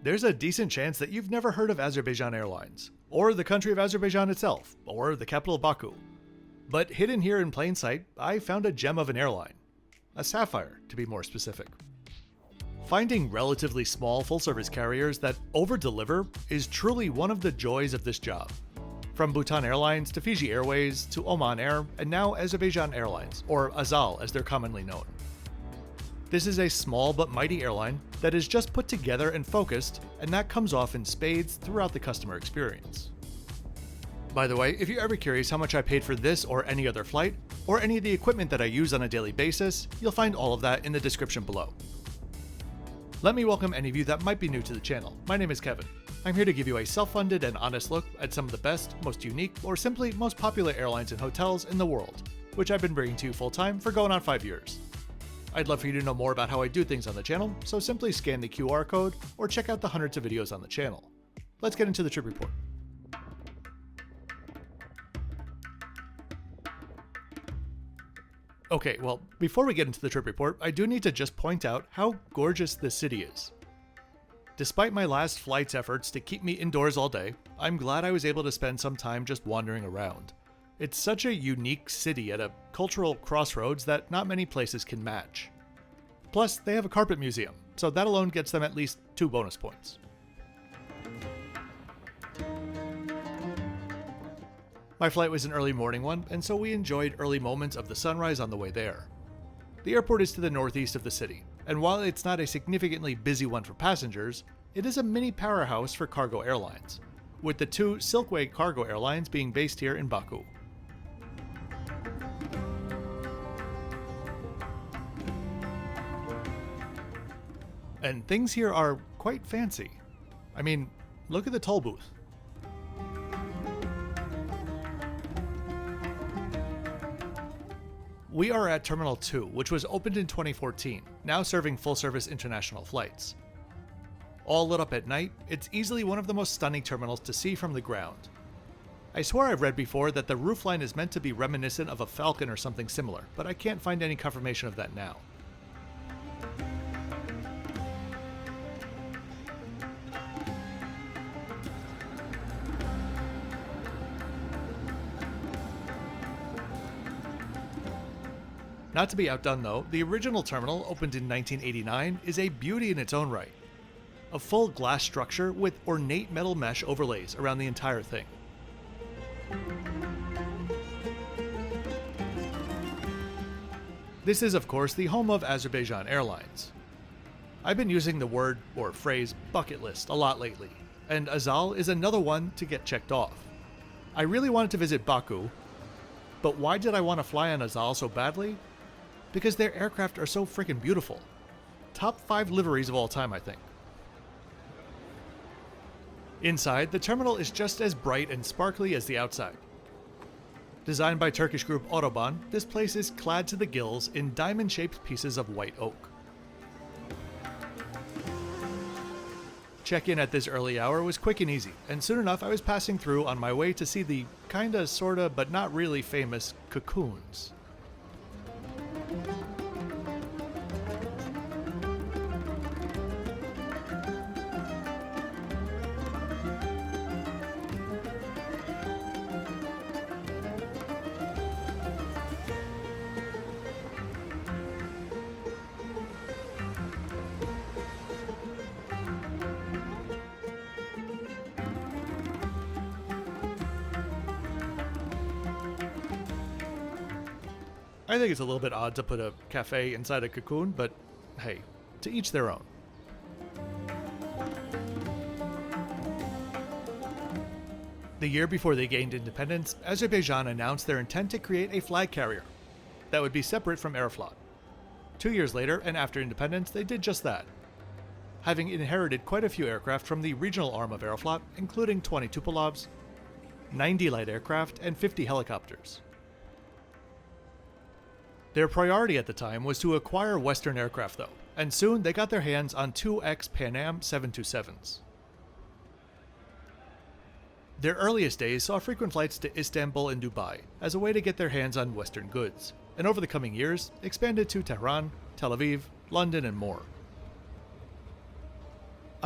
There's a decent chance that you've never heard of Azerbaijan Airlines, or the country of Azerbaijan itself, or the capital Baku. But hidden here in plain sight, I found a gem of an airline. A sapphire, to be more specific. Finding relatively small full-service carriers that over-deliver is truly one of the joys of this job. From Bhutan Airlines to Fiji Airways to Oman Air and now Azerbaijan Airlines, or AZAL as they're commonly known. This is a small but mighty airline that is just put together and focused, and that comes off in spades throughout the customer experience. By the way, if you're ever curious how much I paid for this or any other flight, or any of the equipment that I use on a daily basis, you'll find all of that in the description below. Let me welcome any of you that might be new to the channel. My name is Kevin. I'm here to give you a self-funded and honest look at some of the best, most unique, or simply most popular airlines and hotels in the world, which I've been bringing to you full-time for going on 5 years. I'd love for you to know more about how I do things on the channel, so simply scan the QR code or check out the hundreds of videos on the channel. Let's get into the trip report. Okay, well, before we get into the trip report, I do need to just point out how gorgeous this city is. Despite my last flight's efforts to keep me indoors all day, I'm glad I was able to spend some time just wandering around. It's such a unique city at a cultural crossroads that not many places can match. Plus, they have a carpet museum, so that alone gets them at least 2 bonus points. My flight was an early morning one, and so we enjoyed early moments of the sunrise on the way there. The airport is to the northeast of the city, and while it's not a significantly busy one for passengers, it is a mini powerhouse for cargo airlines, with the 2 Silkway cargo airlines being based here in Baku. And things here are quite fancy. I mean, look at the toll booth. We are at Terminal 2, which was opened in 2014, now serving full-service international flights. All lit up at night, it's easily one of the most stunning terminals to see from the ground. I swear I've read before that the roofline is meant to be reminiscent of a falcon or something similar, but I can't find any confirmation of that now. Not to be outdone though, the original terminal, opened in 1989, is a beauty in its own right. A full glass structure with ornate metal mesh overlays around the entire thing. This is of course the home of Azerbaijan Airlines. I've been using the word, or phrase, bucket list a lot lately, and AZAL is another one to get checked off. I really wanted to visit Baku, but why did I want to fly on AZAL so badly? Because their aircraft are so freaking beautiful. Top 5 liveries of all time, I think. Inside, the terminal is just as bright and sparkly as the outside. Designed by Turkish group Autobahn, this place is clad to the gills in diamond-shaped pieces of white oak. Check-in at this early hour was quick and easy, and soon enough I was passing through on my way to see the kinda, sorta, but not really famous cocoons. I think it's a little bit odd to put a cafe inside a cocoon, but hey, to each their own. The year before they gained independence, Azerbaijan announced their intent to create a flag carrier that would be separate from Aeroflot. 2 years later, and after independence, they did just that, having inherited quite a few aircraft from the regional arm of Aeroflot, including 20 Tupolovs, 90 light aircraft, and 50 helicopters. Their priority at the time was to acquire Western aircraft though, and soon they got their hands on 2 ex-Pan Am 727s. Their earliest days saw frequent flights to Istanbul and Dubai as a way to get their hands on Western goods, and over the coming years expanded to Tehran, Tel Aviv, London, and more.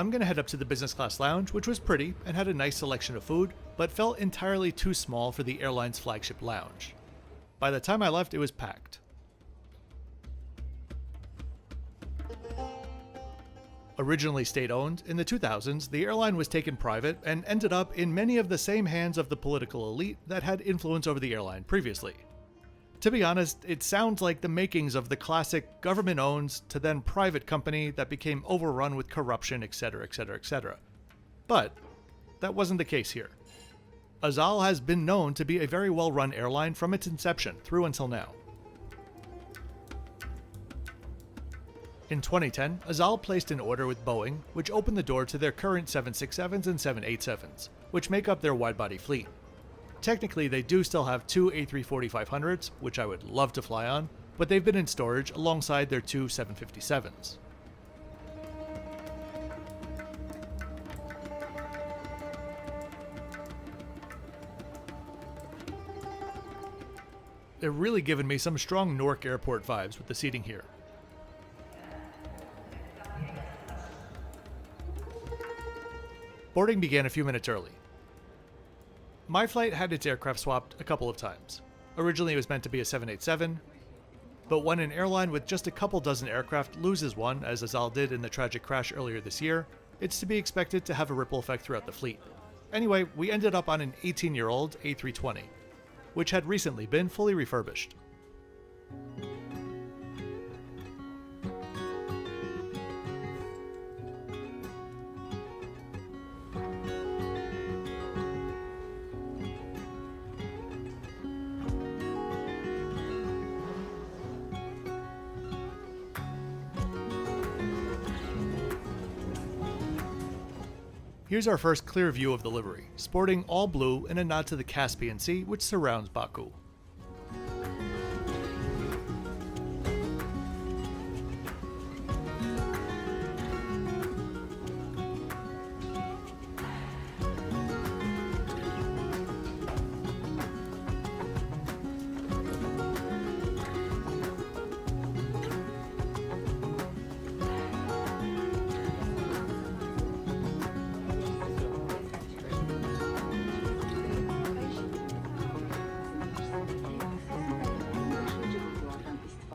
I'm gonna head up to the business class lounge, which was pretty and had a nice selection of food, but felt entirely too small for the airline's flagship lounge. By the time I left, it was packed. Originally state-owned, in the 2000s, the airline was taken private and ended up in many of the same hands of the political elite that had influence over the airline previously. To be honest, it sounds like the makings of the classic government-owned to then private company that became overrun with corruption, etc., etc., etc. But that wasn't the case here. AZAL has been known to be a very well-run airline from its inception through until now. In 2010, AZAL placed an order with Boeing, which opened the door to their current 767s and 787s, which make up their wide-body fleet. Technically, they do still have two A340-500s, which I would love to fly on, but they've been in storage alongside their two 757s. They're really giving me some strong Newark Airport vibes with the seating here. Boarding began a few minutes early. My flight had its aircraft swapped a couple of times. Originally it was meant to be a 787, but when an airline with just a couple dozen aircraft loses one, as AZAL did in the tragic crash earlier this year, it's to be expected to have a ripple effect throughout the fleet. Anyway, we ended up on an 18-year-old A320, which had recently been fully refurbished. Here's our first clear view of the livery, sporting all blue in a nod to the Caspian Sea which surrounds Baku.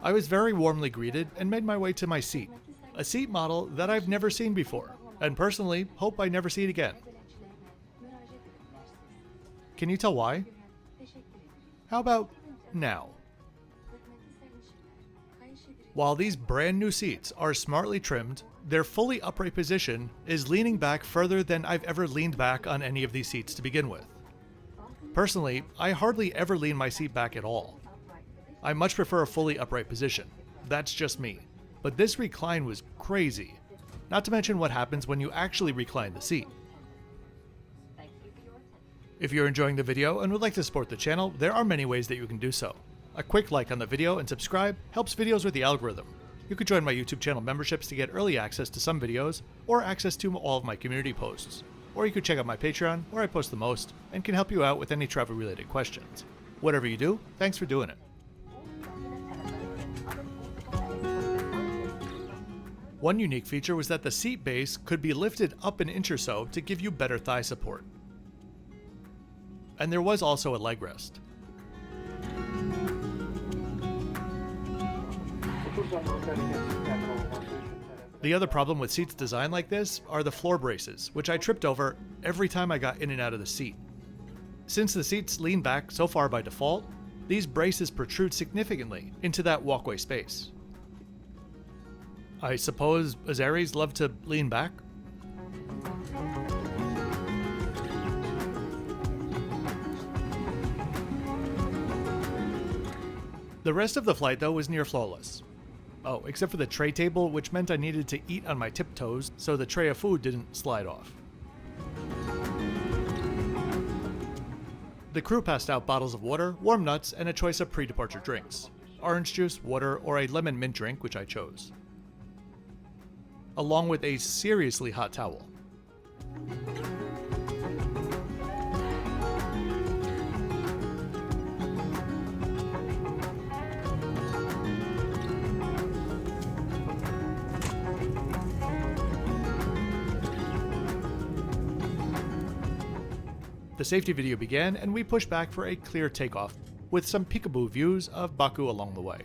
I was very warmly greeted and made my way to my seat, a seat model that I've never seen before, and personally hope I never see it again. Can you tell why? How about now? While these brand new seats are smartly trimmed, their fully upright position is leaning back further than I've ever leaned back on any of these seats to begin with. Personally, I hardly ever lean my seat back at all. I much prefer a fully upright position. That's just me. But this recline was crazy. Not to mention what happens when you actually recline the seat. If you're enjoying the video and would like to support the channel, there are many ways that you can do so. A quick like on the video and subscribe helps videos with the algorithm. You could join my YouTube channel memberships to get early access to some videos, or access to all of my community posts. Or you could check out my Patreon, where I post the most, and can help you out with any travel-related questions. Whatever you do, thanks for doing it. One unique feature was that the seat base could be lifted up an inch or so to give you better thigh support. And there was also a leg rest. The other problem with seats designed like this are the floor braces, which I tripped over every time I got in and out of the seat. Since the seats lean back so far by default, these braces protrude significantly into that walkway space. I suppose Azeris love to lean back? The rest of the flight, though, was near flawless. Oh, except for the tray table, which meant I needed to eat on my tiptoes so the tray of food didn't slide off. The crew passed out bottles of water, warm nuts, and a choice of pre-departure drinks. Orange juice, water, or a lemon mint drink, which I chose. Along with a seriously hot towel. The safety video began and we pushed back for a clear takeoff, with some peekaboo views of Baku along the way.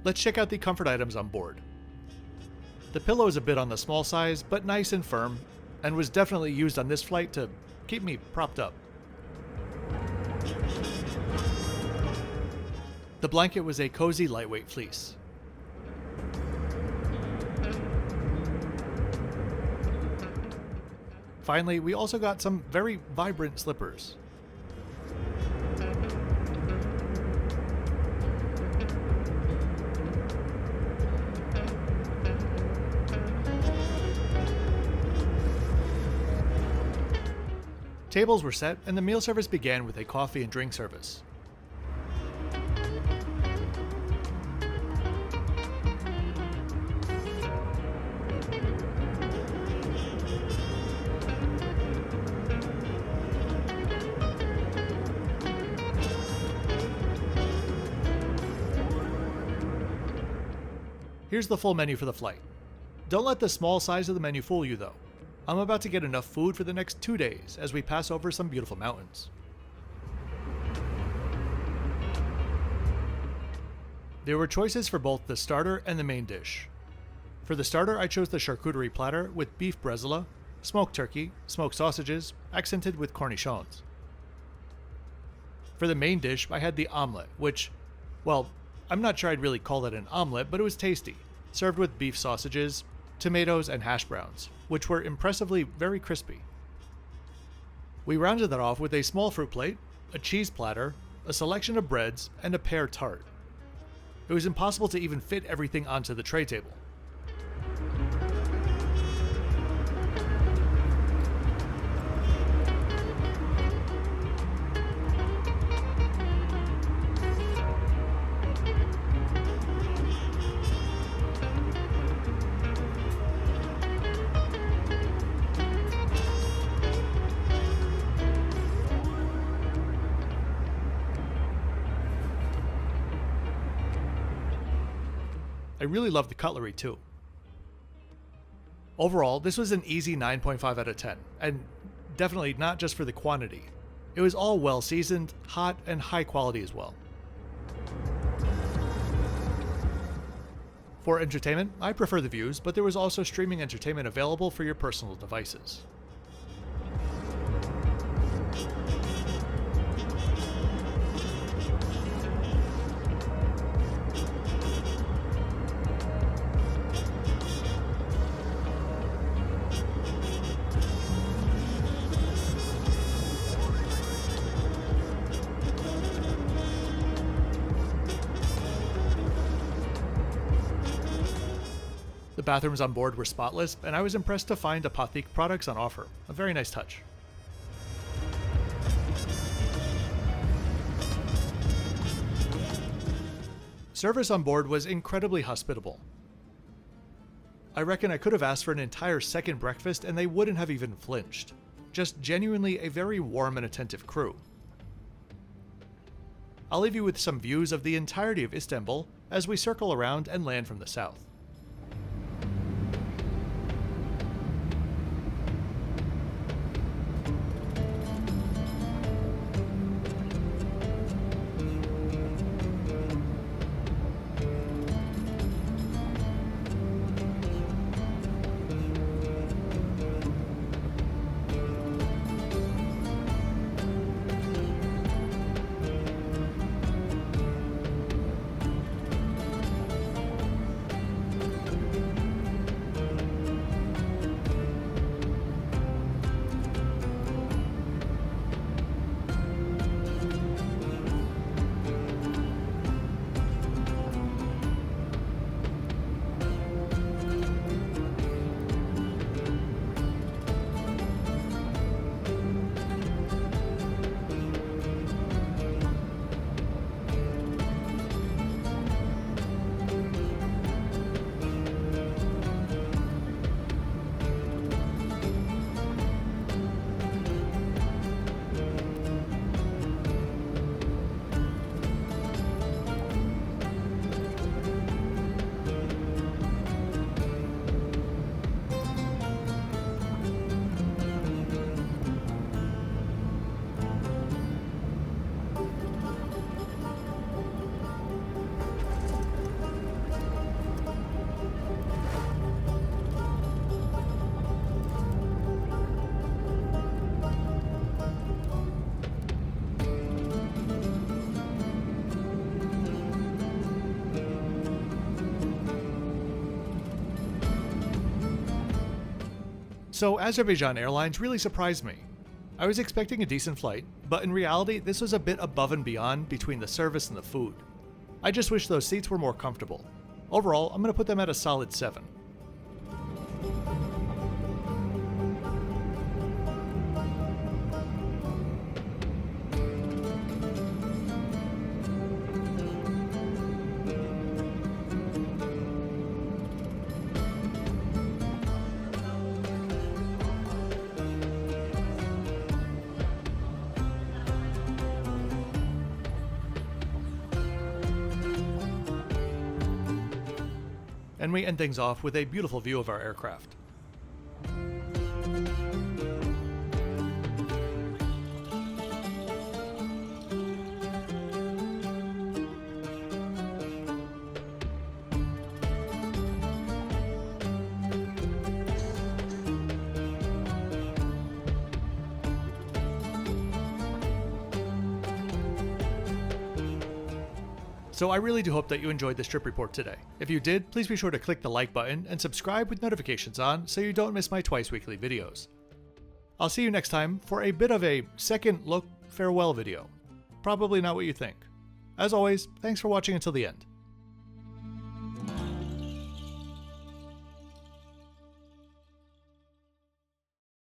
Let's check out the comfort items on board. The pillow is a bit on the small size, but nice and firm, and was definitely used on this flight to keep me propped up. The blanket was a cozy, lightweight fleece. Finally, we also got some very vibrant slippers. Tables were set, and the meal service began with a coffee and drink service. Here's the full menu for the flight. Don't let the small size of the menu fool you though. I'm about to get enough food for the next 2 days as we pass over some beautiful mountains. There were choices for both the starter and the main dish. For the starter, I chose the charcuterie platter with beef bresaola, smoked turkey, smoked sausages, accented with cornichons. For the main dish, I had the omelette, which, well, I'm not sure I'd really call it an omelette, but it was tasty, served with beef sausages, tomatoes, and hash browns, which were impressively very crispy. We rounded that off with a small fruit plate, a cheese platter, a selection of breads, and a pear tart. It was impossible to even fit everything onto the tray table. I really loved the cutlery too. Overall, this was an easy 9.5 out of 10, and definitely not just for the quantity. It was all well seasoned, hot, and high quality as well. For entertainment, I prefer the views, but there was also streaming entertainment available for your personal devices. The bathrooms on board were spotless, and I was impressed to find Apothic products on offer. A very nice touch. Service on board was incredibly hospitable. I reckon I could have asked for an entire second breakfast and they wouldn't have even flinched. Just genuinely a very warm and attentive crew. I'll leave you with some views of the entirety of Istanbul as we circle around and land from the south. So Azerbaijan Airlines really surprised me. I was expecting a decent flight, but in reality this was a bit above and beyond between the service and the food. I just wish those seats were more comfortable. Overall, I'm going to put them at a solid 7. And we end things off with a beautiful view of our aircraft. So I really do hope that you enjoyed this trip report today. If you did, please be sure to click the like button and subscribe with notifications on so you don't miss my twice weekly videos. I'll see you next time for a bit of a second look farewell video. Probably not what you think. As always, thanks for watching until the end.